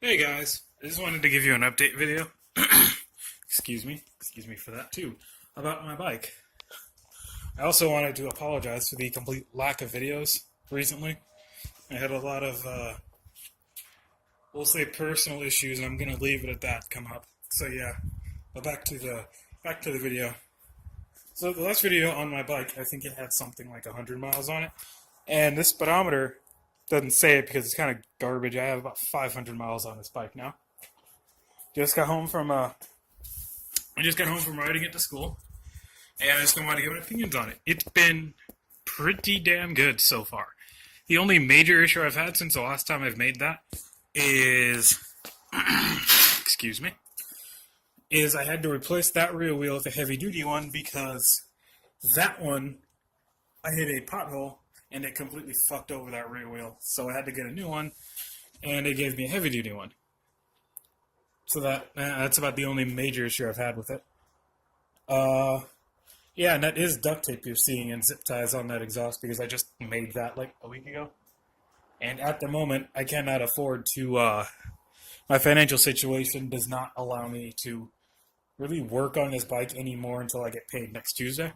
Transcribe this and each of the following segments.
Hey guys, I just wanted to give you an update video. Excuse me for that too, about my bike. I also wanted to apologize for the complete lack of videos recently. I had a lot of, we'll say personal issues, and I'm gonna leave it at that come up. So yeah, but back to the video. So the last video on my bike, I think it had something like 100 miles on it, and this speedometer doesn't say it because it's kind of garbage. I have about 500 miles on this bike now. Just got home from riding it to school, and I just want to give my opinions on it. It's been pretty damn good so far. The only major issue I've had since the last time I've made that is, excuse me, is I had to replace that rear wheel with a heavy duty one because that one I hit a pothole and it completely fucked over that rear wheel. So I had to get a new one, and it gave me a heavy duty one. So that's about the only major issue I've had with it. Yeah, and that is duct tape you're seeing and zip ties on that exhaust because I just made that like a week ago. And at the moment, I cannot afford to. My financial situation does not allow me to really work on this bike anymore until I get paid next Tuesday.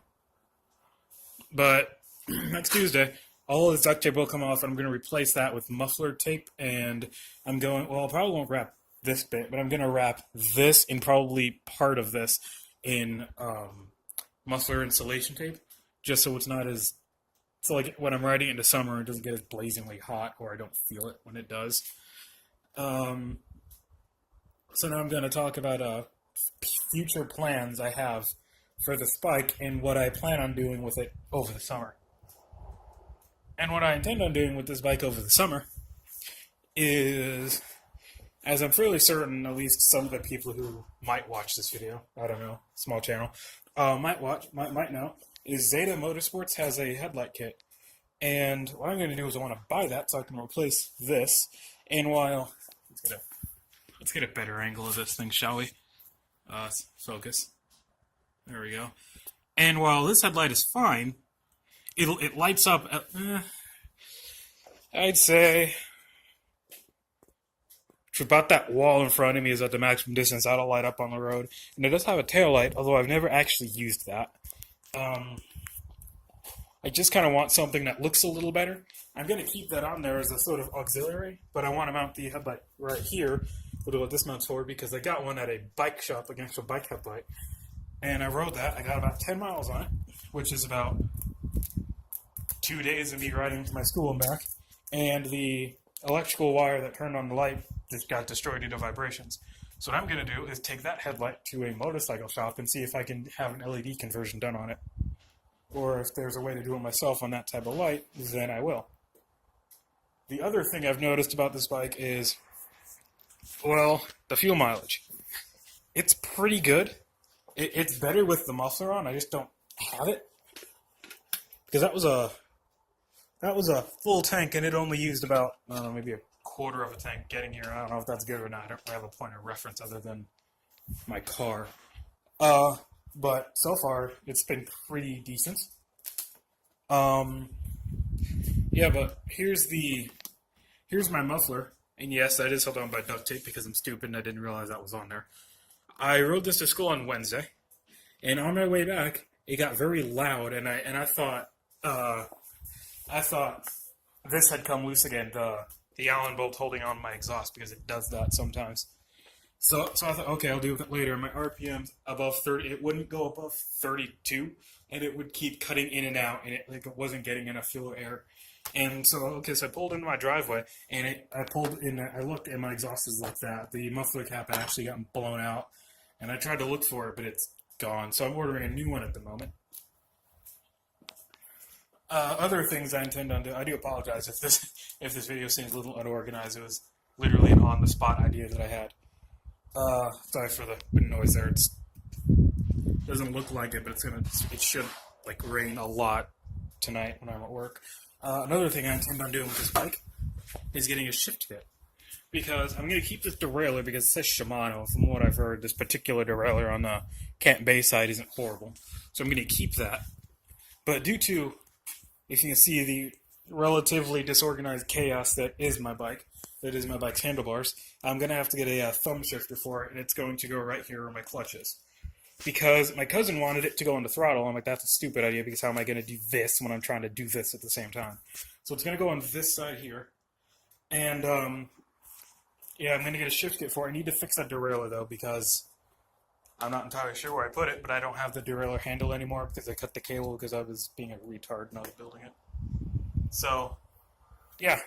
But next Tuesday, all of this duct tape will come off, and I'm going to replace that with muffler tape. And I probably won't wrap this bit, but I'm going to wrap this and probably part of this in muffler insulation tape, just so it's not as, so like when I'm riding into summer, it doesn't get as blazingly hot, or I don't feel it when it does. So now I'm going to talk about future plans I have for this bike and what I plan on doing with it over the summer. And what I intend on doing with this bike over the summer is, as I'm fairly certain, at least some of the people who might watch this video, I don't know, small channel, might know, is Zeta Motorsports has a headlight kit. And what I'm going to do is I want to buy that so I can replace this. And while, let's get a better angle of this thing, shall we? Focus. There we go. And while this headlight is fine, it lights up at, I'd say about that wall in front of me is at the maximum distance. That'll light up on the road. And it does have a tail light, although I've never actually used that. I just kind of want something that looks a little better. I'm going to keep that on there as a sort of auxiliary, but I want to mount the headlight right here, which is what this mounts for, because I got one at a bike shop, like an actual bike headlight. And I rode that. I got about 10 miles on it, which is about 2 days of me riding to my school and back. And the electrical wire that turned on the light just got destroyed due to vibrations. So what I'm going to do is take that headlight to a motorcycle shop and see if I can have an LED conversion done on it. Or if there's a way to do it myself on that type of light, then I will. The other thing I've noticed about this bike is, well, the fuel mileage. It's pretty good. It's better with the muffler on. I just don't have it. Because that was a full tank, and it only used about, I don't know, maybe a quarter of a tank getting here. I don't know if that's good or not. I don't have a point of reference other than my car. But so far, it's been pretty decent. Yeah, but here's my muffler. And yes, that is held on by duct tape because I'm stupid and I didn't realize that was on there. I rode this to school on Wednesday, and on my way back, it got very loud, and I thought this had come loose again, the Allen bolt holding on my exhaust, because it does that sometimes. So I thought, okay, I'll do that later. My RPM above 30, it wouldn't go above 32, and it would keep cutting in and out, and it wasn't getting enough fuel or air. And so I pulled into my driveway, and I looked, and my exhaust is like that. The muffler cap had actually gotten blown out, and I tried to look for it, but it's gone. So I'm ordering a new one at the moment. Other things I intend on doing, I do apologize if this video seems a little unorganized. It was literally an on-the-spot idea that I had. Sorry for the noise there. It doesn't look like it, but it should like rain a lot tonight when I'm at work. Another thing I intend on doing with this bike is getting a shift kit, because I'm going to keep this derailleur because it says Shimano. From what I've heard, this particular derailleur on the Kent Bay side isn't horrible, so I'm going to keep that. But due to, if you can see, the relatively disorganized chaos that is my bike, that is my bike's handlebars, I'm going to have to get a thumb shifter for it, and it's going to go right here where my clutch is. Because my cousin wanted it to go on the throttle. I'm like, that's a stupid idea, because how am I going to do this when I'm trying to do this at the same time? So it's going to go on this side here. And, yeah, I'm going to get a shift kit for it. I need to fix that derailleur, though, because I'm not entirely sure where I put it, but I don't have the derailleur handle anymore because I cut the cable because I was being a retard and I was building it. So, yeah.